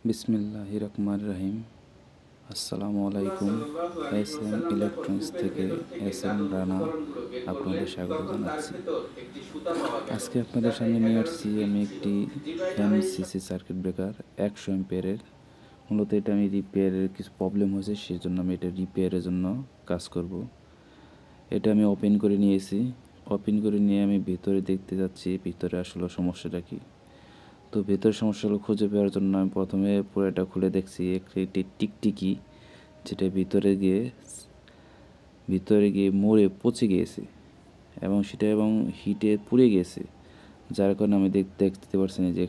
বিসমিল্লাহির রহমানির রহিম। আসসালামু আলাইকুম। এস এম ইলেকট্রনিক্স থেকে এস এম রানা আপনাদের স্বাগত জানাচ্ছি। আজকে আপনাদের সামনে নিয়ে আসছি আমি একটি এমসিসি সার্কিট ব্রেকার 100 অ্যাম্পিয়ারের। মূলত এটা আমি রিপেয়ারের কিছু প্রবলেম হয়েছে, সেই জন্য আমি এটা রিপেয়ারের জন্য কাজ করব। এটা আমি ওপেন করে নিয়েছি। ওপেন করে নিয়ে আমি ভিতরে দেখতে যাচ্ছি ভিতরে আসলে সমস্যাটা কী। তো ভেতরের সমস্যাগুলো খুঁজে পাওয়ার জন্য আমি প্রথমে পুরোটা খুলে দেখছি একটি টিকটিকি, যেটা ভিতরে গিয়ে মরে পচে গিয়েছে এবং সেটা হিটে পুড়ে গিয়েছে, যার কারণে আমি দেখতে পারছি না যে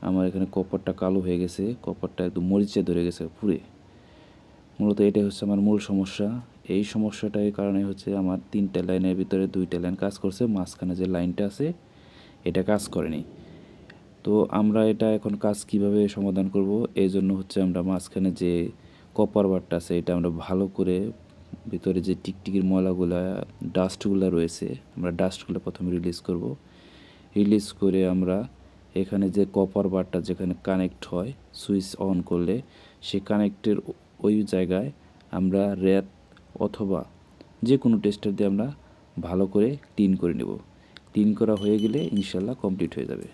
আমার এখানে কপারটা কালো হয়ে গেছে, কপারটা একদম মরিচে ধরে গেছে পুড়ে। মূলত এটাই হচ্ছে আমার মূল সমস্যা। এই সমস্যাটার কারণে হচ্ছে আমার 3টা লাইনের ভিতরে 2টা লাইন কাজ করছে, মাঝখানে যে লাইনটা আছে এটা কাজ করেনি। তো আমরা এটা এখন কাজ কিভাবে সমাধান করব, এই জন্য হচ্ছে আমরা মাঝখানে যে কপার বারটা আছে এটা আমরা ভালো করে ভিতরে যে টিকটিকির ময়লাগুলা ডাস্টগুলো রয়েছে, আমরা ডাস্টগুলো প্রথমে রিলিজ করব। রিলিজ করে আমরা এখানে যে কপার বারটা যেখানে কানেক্ট হয় সুইচ অন করলে সেই কানেক্টের ওই জায়গায় আমরা র্যাত অথবা যে কোনো টেস্টার দিয়ে আমরা ভালো করে ক্লিন করে নেব। ক্লিন করা হয়ে গেলে ইনশাল্লাহ কমপ্লিট হয়ে যাবে।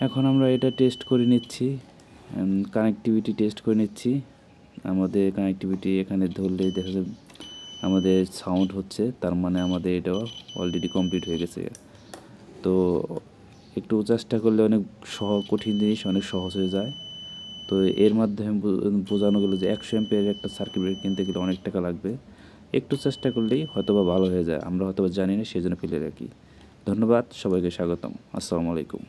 এখন আমরা এটা টেস্ট করে নিচ্ছি, কানেক্টিভিটি টেস্ট করে নিচ্ছি। আমাদের কানেক্টিভিটি এখানে ধরলে দেখা যাবে আমাদের সাউন্ড হচ্ছে, তার মানে আমাদের এটা অলরেডি কমপ্লিট হয়ে গেছে। তো একটু চেষ্টা করলে অনেক কঠিন জিনিস অনেক সহজ হয়ে যায়। তো এর মাধ্যমে বোঝানো গেলো যে 100 অ্যাম্পিয়ারের একটা সার্কিট ব্রেকার কিনতে গেলে অনেক টাকা লাগবে। একটু চেষ্টা করলেই হয়তোবা ভালো হয়ে যায়, আমরা হয়তোবা জানি না, সেই জন্য ফেলে রাখি। ধন্যবাদ, সবাইকে স্বাগতম। আসসালামু আলাইকুম।